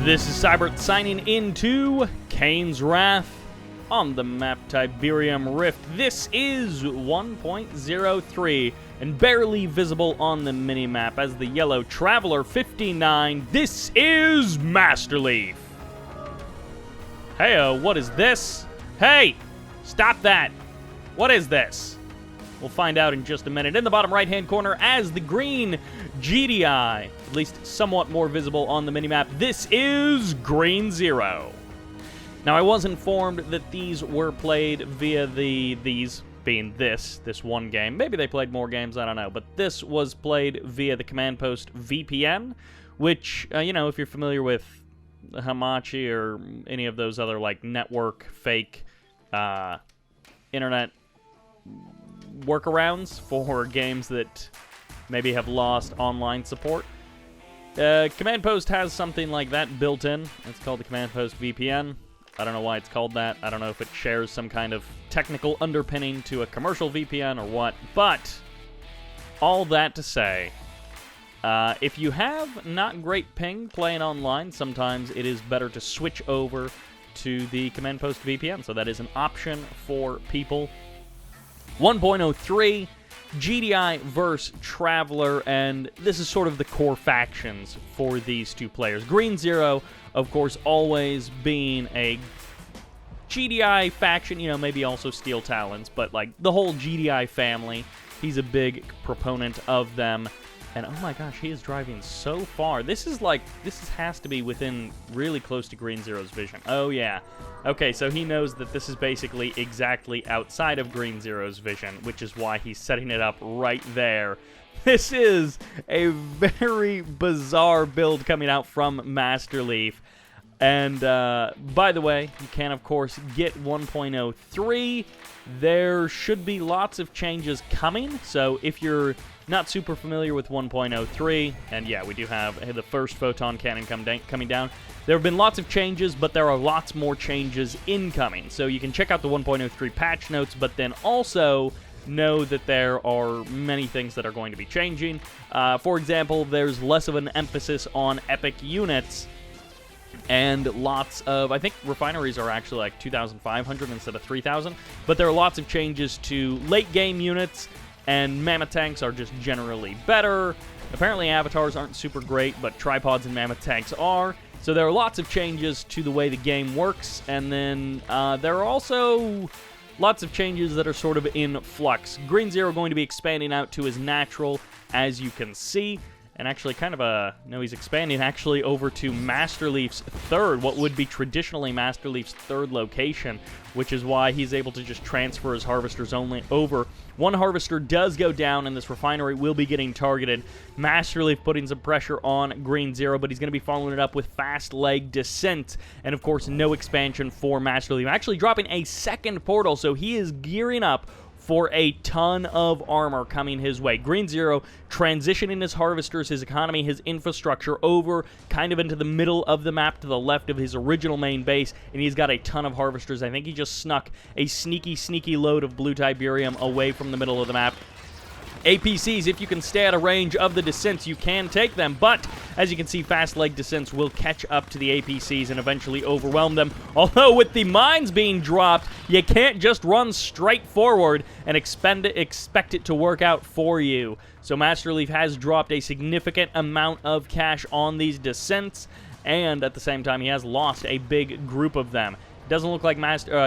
This is Sybert signing into Kane's Wrath on the map Tiberium Rift. This is 1.03 and barely visible on the minimap as the yellow Traveler 59. This is MasterLeaf. Hey, what is this? Hey, stop that. What is this? We'll find out in just a minute. In the bottom right-hand corner as the green GDI, at least somewhat more visible on the minimap, this is Green Zero. Now, I was informed that these were played via these being this one game. Maybe they played more games, I don't know. But this was played via the Command Post VPN, which, you know, if you're familiar with Hamachi or any of those other, like, network, fake, internet workarounds for games that maybe have lost online support. Command Post has something like that built in. It's called the Command Post VPN. I don't know why it's called that. I don't know if it shares some kind of technical underpinning to a commercial VPN or what. But all that to say, if you have not great ping playing online, sometimes it is better to switch over to the Command Post VPN. So that is an option for people. 1.03, GDI versus Traveler, and this is sort of the core factions for these two players. Green Zero, of course, always being a GDI faction, you know, maybe also Steel Talons, but like the whole GDI family, he's a big proponent of them. And oh my gosh, he is driving so far. This has to be within really close to Green Zero's vision. Oh yeah. Okay, so he knows that this is basically exactly outside of Green Zero's vision, which is why he's setting it up right there. This is a very bizarre build coming out from MasterLeaf. And by the way, you can, of course, get 1.03. There should be lots of changes coming, so if you're not super familiar with 1.03, and yeah, we do have the first photon cannon coming down. There have been lots of changes, but there are lots more changes incoming. So you can check out the 1.03 patch notes, but then also know that there are many things that are going to be changing. For example, there's less of an emphasis on epic units, and lots of, I think refineries are actually like 2,500 instead of 3,000, but there are lots of changes to late game units, and mammoth tanks are just generally better. Apparently avatars aren't super great, but tripods and mammoth tanks are. So there are lots of changes to the way the game works, and then there are also lots of changes that are sort of in flux. Green Zero going to be expanding out to his natural, as you can see. And actually no, he's expanding actually over to MasterLeaf's third, what would be traditionally MasterLeaf's third location, which is why he's able to just transfer his harvesters only over. One harvester does go down, and this refinery will be getting targeted. MasterLeaf putting some pressure on Green Zero, but he's going to be following it up with Fast Leg Descent, and of course, no expansion for MasterLeaf. Actually dropping a second portal, so he is gearing up for a ton of armor coming his way. Green Zero transitioning his harvesters, his economy, his infrastructure over kind of into the middle of the map to the left of his original main base, and he's got a ton of harvesters. I think he just snuck a sneaky load of blue Tiberium away from the middle of the map. APCs, if you can stay at a range of the descents, you can take them, but as you can see, fast leg descents will catch up to the APCs and eventually overwhelm them. Although with the mines being dropped, you can't just run straight forward and expect it to work out for you. So MasterLeaf has dropped a significant amount of cash on these descents, and at the same time, he has lost a big group of them. Doesn't look like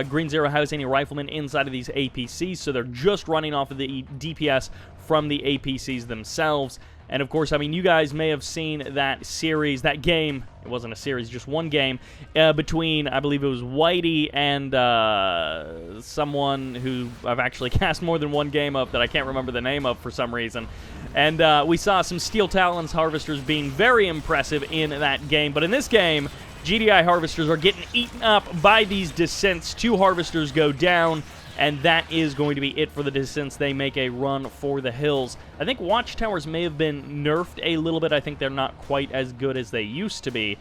Green Zero has any riflemen inside of these APCs, so they're just running off of the DPS from the APCs themselves. And of course, I mean, you guys may have seen that series, that game, it wasn't a series, just one game, between, I believe it was Whitey and someone who I've actually cast more than one game of that I can't remember the name of for some reason. And we saw some Steel Talons harvesters being very impressive in that game, but in this game, GDI harvesters are getting eaten up by these descents. Two harvesters go down, and that is going to be it for the descents. They make a run for the hills. I think watchtowers may have been nerfed a little bit. I think they're not quite as good as they used to be.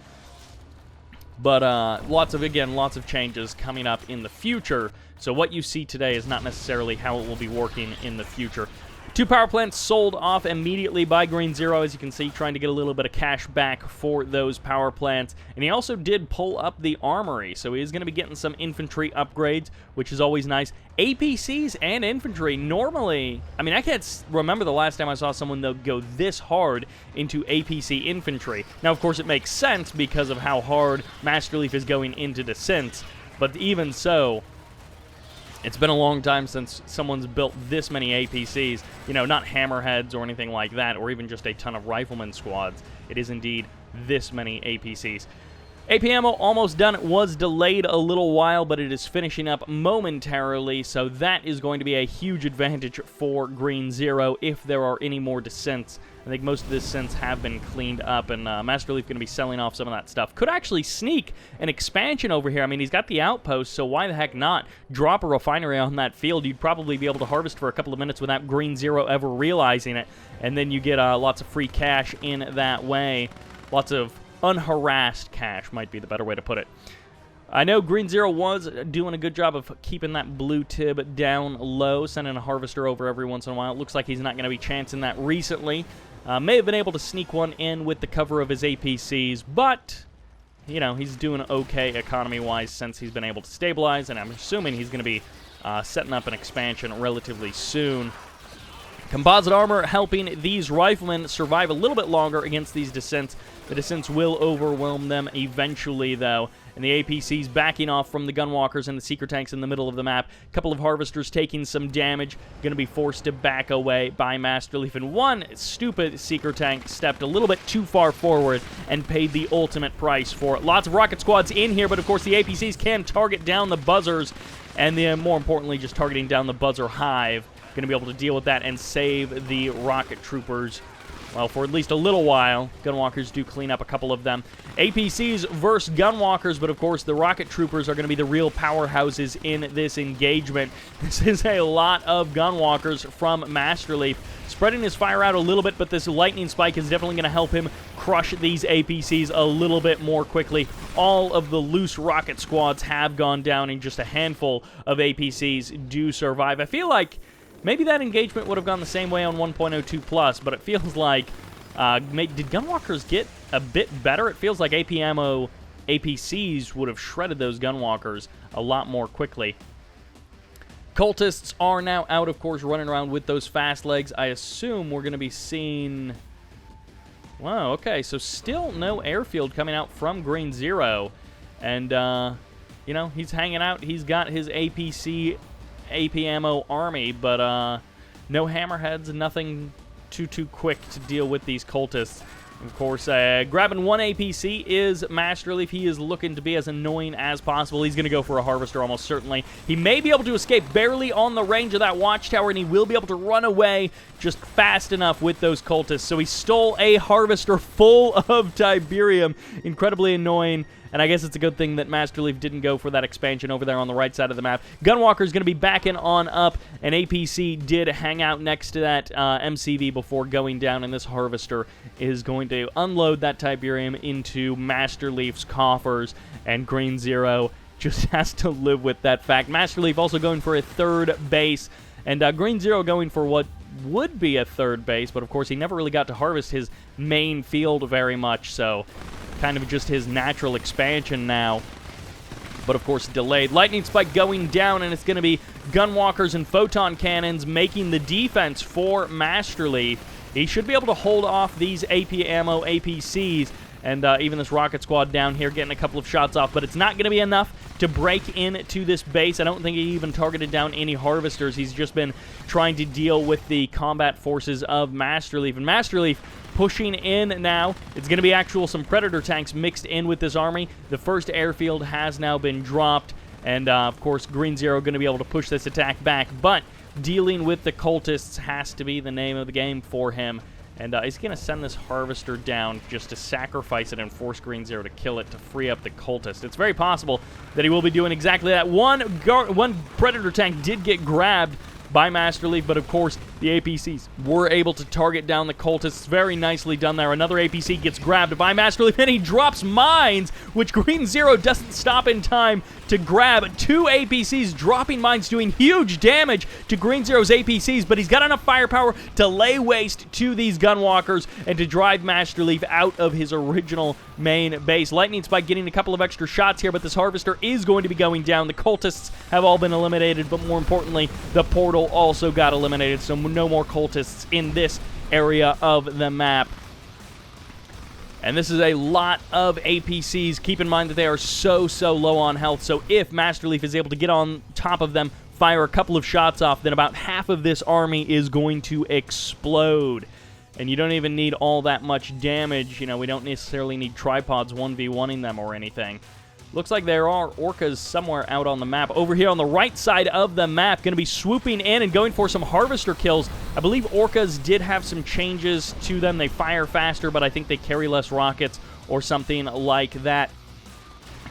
But lots of changes coming up in the future. So what you see today is not necessarily how it will be working in the future. 2 power plants sold off immediately by Green Zero, as you can see, trying to get a little bit of cash back for those power plants. And he also did pull up the armory, so he is going to be getting some infantry upgrades, which is always nice. APCs and infantry, normally, I mean, I can't remember the last time I saw someone, though, go this hard into APC infantry. Now, of course, it makes sense because of how hard MasterLeaf is going into descents, but even so, it's been a long time since someone's built this many APCs, you know, not hammerheads or anything like that, or even just a ton of rifleman squads. It is indeed this many APCs. AP ammo almost done. It was delayed a little while, but it is finishing up momentarily, so that is going to be a huge advantage for Green Zero if there are any more descents. I think most of the descents have been cleaned up, and MasterLeaf going to be selling off some of that stuff. Could actually sneak an expansion over here. I mean, he's got the outpost, so why the heck not drop a refinery on that field? You'd probably be able to harvest for a couple of minutes without Green Zero ever realizing it, and then you get lots of free cash in that way. Lots of unharassed cash might be the better way to put it. I know Green Zero was doing a good job of keeping that blue tib down low, sending a harvester over every once in a while. It looks like he's not going to be chancing that recently. May have been able to sneak one in with the cover of his APCs, but, you know, he's doing okay economy-wise since he's been able to stabilize, and I'm assuming he's going to be setting up an expansion relatively soon. Composite armor helping these riflemen survive a little bit longer against these descents. The descents will overwhelm them eventually, though. And the APCs backing off from the gunwalkers and the seeker tanks in the middle of the map. A couple of harvesters taking some damage, going to be forced to back away by MasterLeaf. And one stupid seeker tank stepped a little bit too far forward and paid the ultimate price for it. Lots of rocket squads in here, but of course the APCs can target down the buzzers. And then, more importantly, just targeting down the buzzer hive. Going to be able to deal with that and save the rocket troopers, well, for at least a little while. Gunwalkers do clean up a couple of them. APCs versus gunwalkers, but of course the rocket troopers are going to be the real powerhouses in this engagement. This is a lot of gunwalkers from MasterLeaf. Spreading his fire out a little bit, but this lightning spike is definitely going to help him crush these APCs a little bit more quickly. All of the loose rocket squads have gone down, and just a handful of APCs do survive. I feel like maybe that engagement would have gone the same way on 1.02 Plus, but it feels like, did Gunwalkers get a bit better? It feels like AP ammo APCs would have shredded those Gunwalkers a lot more quickly. Cultists are now out, of course, running around with those fast legs. I assume we're going to be seeing... Wow, okay, so still no airfield coming out from Green Zero. And, you know, he's hanging out. He's got his APC AP ammo army, but no hammerheads, nothing too quick to deal with these cultists. Of course, grabbing one APC is MasterLeaf. He is looking to be as annoying as possible. He's going to go for a harvester almost certainly. He may be able to escape barely on the range of that watchtower, and he will be able to run away just fast enough with those cultists. So he stole a harvester full of Tiberium. Incredibly annoying. And I guess it's a good thing that MasterLeaf didn't go for that expansion over there on the right side of the map. Gunwalker is going to be backing on up, and APC did hang out next to that MCV before going down, and this harvester is going to unload that Tiberium into MasterLeaf's coffers, and Green Zero just has to live with that fact. MasterLeaf also going for a third base, and Green Zero going for what would be a third base, but of course he never really got to harvest his main field very much, so kind of just his natural expansion now, but of course delayed. Lightning spike going down, and it's going to be gunwalkers and photon cannons making the defense for MasterLeaf. He should be able to hold off these AP ammo APCs, and even this rocket squad down here getting a couple of shots off, but it's not going to be enough to break into this base. I don't think he even targeted down any harvesters. He's just been trying to deal with the combat forces of MasterLeaf, and MasterLeaf pushing in now. It's going to be some Predator tanks mixed in with this army. The first airfield has now been dropped, and of course Green Zero going to be able to push this attack back, but dealing with the cultists has to be the name of the game for him. And he's going to send this harvester down just to sacrifice it and force Green Zero to kill it to free up the cultist. It's very possible that he will be doing exactly that. One Predator tank did get grabbed by MasterLeaf, but of course the APCs were able to target down the cultists. Very nicely done there. Another APC gets grabbed by MasterLeaf, and he drops mines, which Green Zero doesn't stop in time to grab. 2 APCs dropping mines, doing huge damage to Green Zero's APCs, but he's got enough firepower to lay waste to these gunwalkers and to drive MasterLeaf out of his original main base. Lightning Spike getting a couple of extra shots here, but this Harvester is going to be going down. The cultists have all been eliminated, but more importantly, the portal also got eliminated, so no more cultists in this area of the map. And this is a lot of APCs. Keep in mind that they are so low on health, so if MasterLeaf is able to get on top of them, fire a couple of shots off, then about half of this army is going to explode. And you don't even need all that much damage. You know, we don't necessarily need tripods 1v1ing them or anything. Looks like there are orcas somewhere out on the map. Over here on the right side of the map, going to be swooping in and going for some harvester kills. I believe orcas did have some changes to them. They fire faster, but I think they carry less rockets or something like that.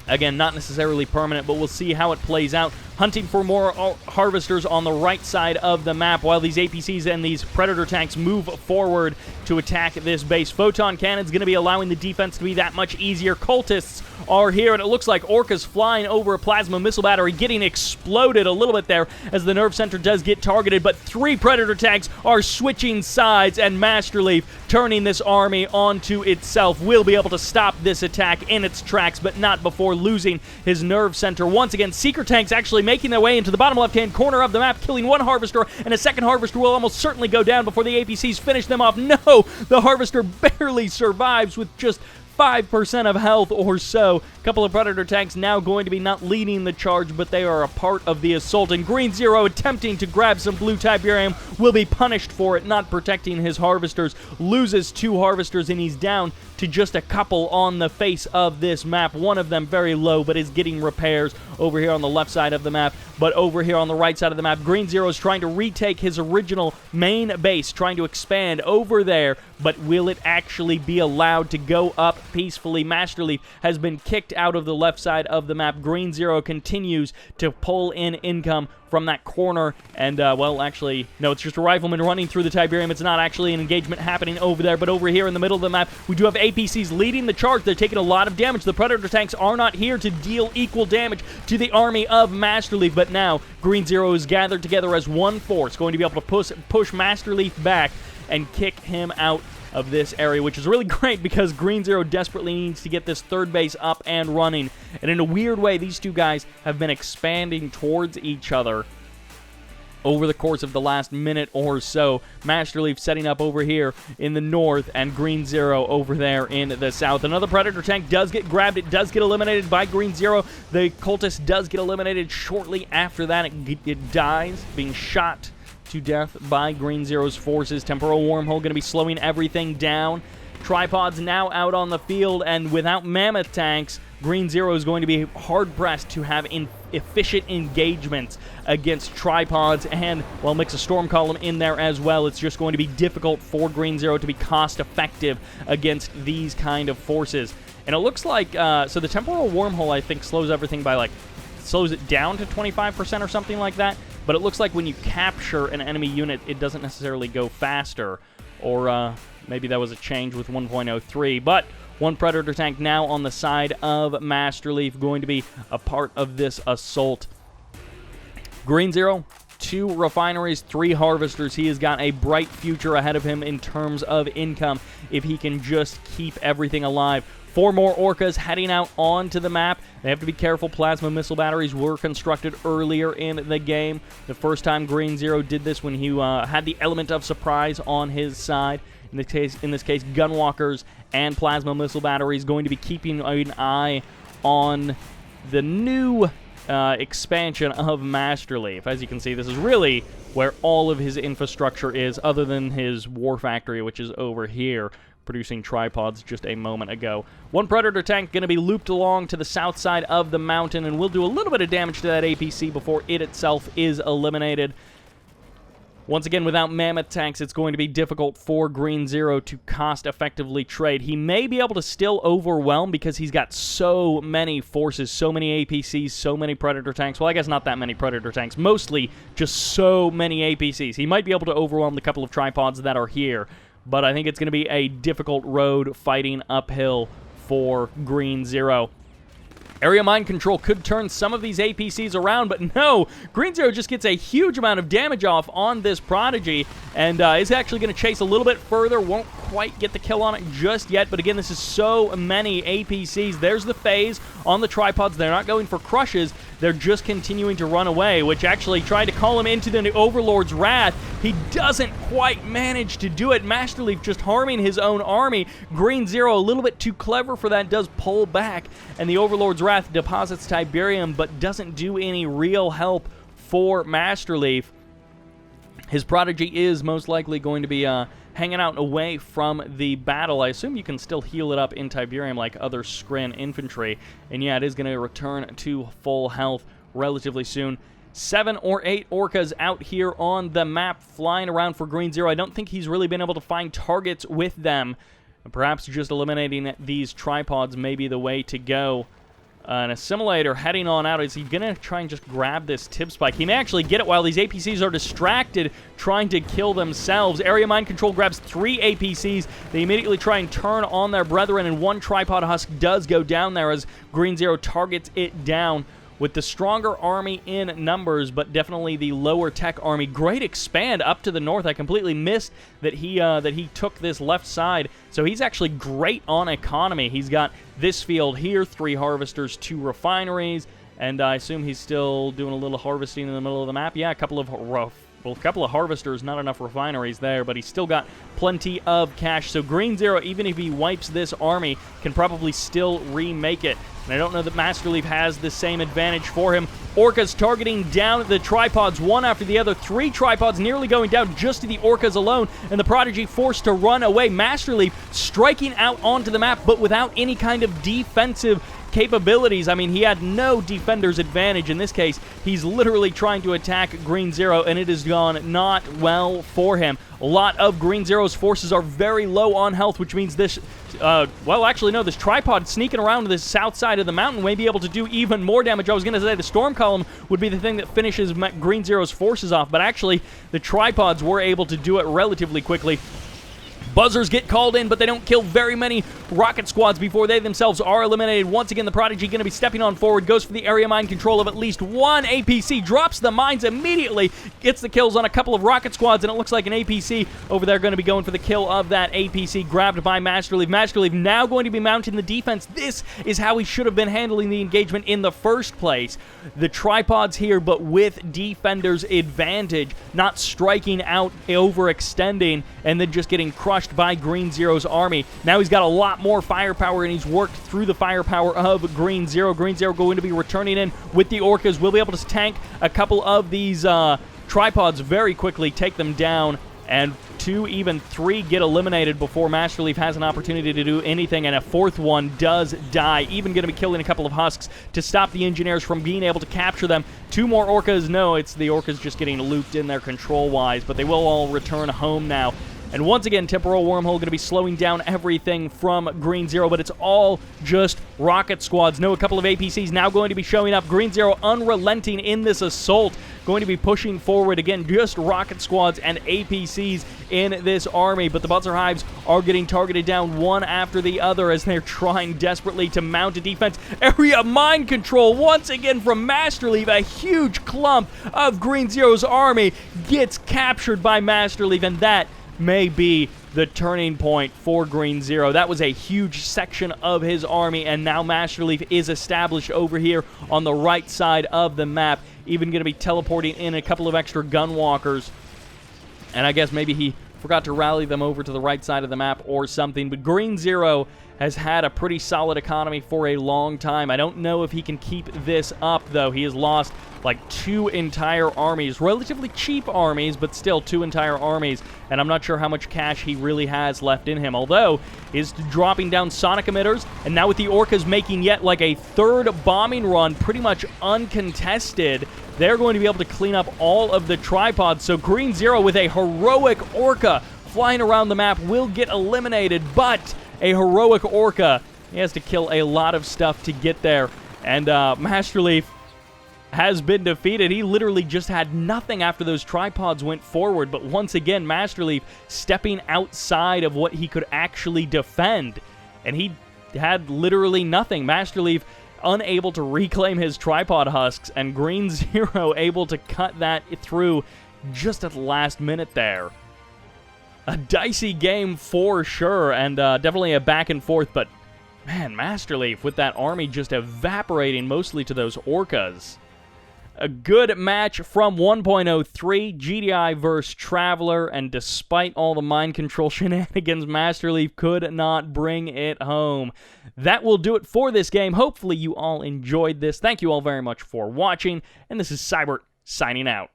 Again, not necessarily permanent, but we'll see how it plays out. Hunting for more harvesters on the right side of the map while these APCs and these Predator tanks move forward to attack this base. Photon cannon's going to be allowing the defense to be that much easier. Cultists are here, and it looks like orcas flying over a plasma missile battery, getting exploded a little bit there as the nerve center does get targeted, but 3 Predator tanks are switching sides, and MasterLeaf, turning this army onto itself, will be able to stop this attack in its tracks, but not before losing his nerve center. Once again, Seeker tanks actually making their way into the bottom left-hand corner of the map, killing 1 Harvester, and a second Harvester will almost certainly go down before the APCs finish them off. No! The Harvester barely survives with just 5% of health or so. A couple of Predator tanks now going to be not leading the charge, but they are a part of the assault. And Green Zero, attempting to grab some blue Tiberium, will be punished for it, not protecting his Harvesters. Loses 2 Harvesters, and he's down to just a couple on the face of this map. One of them very low, but is getting repairs over here on the left side of the map. But over here on the right side of the map, Green Zero is trying to retake his original main base, trying to expand over there, but will it actually be allowed to go up peacefully? MasterLeaf has been kicked out of the left side of the map. Green Zero continues to pull in income from that corner, and, well, actually, no, it's just a rifleman running through the Tiberium. It's not actually an engagement happening over there, but over here in the middle of the map, we do have APCs leading the charge. They're taking a lot of damage. The Predator tanks are not here to deal equal damage to the army of MasterLeaf, but now Green Zero is gathered together as one force, going to be able to push MasterLeaf back and kick him out of this area, which is really great because Green Zero desperately needs to get this third base up and running. And in a weird way, these two guys have been expanding towards each other over the course of the last minute or so. MasterLeaf setting up over here in the north, and Green Zero over there in the south. Another Predator tank does get grabbed. It does get eliminated by Green Zero. The Cultist does get eliminated shortly after that. It dies, being shot to death by Green Zero's forces. Temporal Wormhole going to be slowing everything down. Tripods now out on the field, and without Mammoth tanks, Green Zero is going to be hard-pressed to have efficient engagements against tripods, and, well, mix a Storm Column in there as well. It's just going to be difficult for Green Zero to be cost-effective against these kind of forces. And it looks like, so the Temporal Wormhole, I think, slows everything by, like, slows it down to 25% or something like that. But it looks like when you capture an enemy unit, it doesn't necessarily go faster. Or maybe that was a change with 1.03. But one Predator tank now on the side of MasterLeaf, going to be a part of this assault. Green Zero, 2 refineries, 3 harvesters. He has got a bright future ahead of him in terms of income if he can just keep everything alive. 4 more orcas heading out onto the map. They have to be careful. Plasma missile batteries were constructed earlier in the game. The first time Green Zero did this, when he had the element of surprise on his side. In this case, gunwalkers and plasma missile batteries, going to be keeping an eye on the new expansion of MasterLeaf. As you can see, this is really where all of his infrastructure is, other than his war factory, which is over here, producing tripods just a moment ago. One Predator tank going to be looped along to the south side of the mountain, and will do a little bit of damage to that APC before it itself is eliminated. Once again, without mammoth tanks, it's going to be difficult for Green Zero to cost-effectively trade. He may be able to still overwhelm because he's got so many forces, so many APCs, so many Predator tanks. Well, I guess not that many Predator tanks. Mostly just so many APCs. He might be able to overwhelm the couple of tripods that are here, but I think it's going to be a difficult road fighting uphill for Green Zero. Area Mind Control could turn some of these APCs around, but no, Green Zero just gets a huge amount of damage off on this Prodigy, and is actually going to chase a little bit further, won't quite get the kill on it just yet, but again, this is so many APCs. There's the phase on the tripods. They're not going for crushes, they're just continuing to run away, which actually tried to call him into the Overlord's Wrath. He doesn't quite manage to do it. MasterLeaf just harming his own army. Green Zero, a little bit too clever for that, does pull back, and the Overlord's Wrath deposits Tiberium, but doesn't do any real help for MasterLeaf. His Prodigy is most likely going to be hanging out away from the battle. I assume you can still heal it up in Tiberium like other Skrin infantry, and yeah, it is going to return to full health relatively soon. 7 or 8 orcas out here on the map flying around for Green Zero. I don't think he's really been able to find targets with them. Perhaps just eliminating these tripods may be the way to go. An Assimilator heading on out. Is he going to try and just grab this tip spike? He may actually get it while these APCs are distracted, trying to kill themselves. Area Mind Control grabs 3 APCs. They immediately try and turn on their brethren, and 1 tripod husk does go down there as Green Zero targets it down. With the stronger army in numbers, but definitely the lower tech army. Great expand up to the north. I completely missed that he took this left side. So he's actually great on economy. He's got this field here, 3 harvesters, 2 refineries, and I assume he's still doing a little harvesting in the middle of the map. Yeah, a couple of harvesters, not enough refineries there, but he's still got plenty of cash. So Green Zero, even if he wipes this army, can probably still remake it. And I don't know that MasterLeaf has the same advantage for him. Orcas targeting down the tripods, one after the other. 3 tripods nearly going down just to the Orcas alone, and the Prodigy forced to run away. MasterLeaf striking out onto the map, but without any kind of defensive capabilities. I mean, he had no defender's advantage in this case. He's literally trying to attack Green Zero, and it has gone not well for him. A lot of Green Zero's forces are very low on health, which means this, well, actually, no, this tripod sneaking around to the south side of the mountain may be able to do even more damage. I was going to say the Storm Column would be the thing that finishes Green Zero's forces off, but actually, the tripods were able to do it relatively quickly. Buzzers get called in, but they don't kill very many rocket squads before they themselves are eliminated. Once again, the Prodigy going to be stepping on forward, goes for the area mine control of at least 1 APC, drops the mines immediately, gets the kills on a couple of rocket squads, and it looks like an APC over there going to be going for the kill of that APC, grabbed by MasterLeaf. MasterLeaf now going to be mounting the defense. This is how he should have been handling the engagement in the first place. The tripods here, but with defender's advantage, not striking out, overextending, and then just getting crushed by Green Zero's army. Now he's got a lot more firepower, and he's worked through the firepower of Green Zero. Green Zero going to be returning in with the orcas. We'll be able to tank a couple of these tripods very quickly, take them down, and 2, even 3 get eliminated before MasterLeaf has an opportunity to do anything, and a 4th one does die. Even going to be killing a couple of husks to stop the engineers from being able to capture them. 2 more orcas. No, it's the orcas just getting looped in there control-wise, but they will all return home now. And once again, Temporal Wormhole going to be slowing down everything from Green Zero, but it's all just rocket squads. No, a couple of APCs now going to be showing up. Green Zero unrelenting in this assault, going to be pushing forward. Again, just rocket squads and APCs in this army, but the Buzzer Hives are getting targeted down one after the other as they're trying desperately to mount a defense. Area Mind Control once again from MasterLeaf. A huge clump of Green Zero's army gets captured by MasterLeaf, and that may be the turning point for Green Zero. That was a huge section of his army, and now MasterLeaf is established over here on the right side of the map, even going to be teleporting in a couple of extra gunwalkers. And I guess maybe he forgot to rally them over to the right side of the map or something, but Green Zero has had a pretty solid economy for a long time. I don't know if he can keep this up, though. He has lost like 2 entire armies, relatively cheap armies, but still 2 entire armies, and I'm not sure how much cash he really has left in him, although he's dropping down sonic emitters, and now with the orcas making yet like a 3rd bombing run, pretty much uncontested, they're going to be able to clean up all of the tripods. So Green Zero with a heroic Orca flying around the map will get eliminated, but a heroic Orca, he has to kill a lot of stuff to get there. And MasterLeaf has been defeated. He literally just had nothing after those tripods went forward, but once again, MasterLeaf stepping outside of what he could actually defend, and he had literally nothing. MasterLeaf unable to reclaim his tripod husks, and Green Zero able to cut that through just at the last minute there. A dicey game for sure, and definitely a back and forth, but man, MasterLeaf with that army just evaporating mostly to those Orcas. A good match from 1.03, GDI versus Traveler, and despite all the mind control shenanigans, MasterLeaf could not bring it home. That will do it for this game. Hopefully you all enjoyed this. Thank you all very much for watching, and this is Sybert signing out.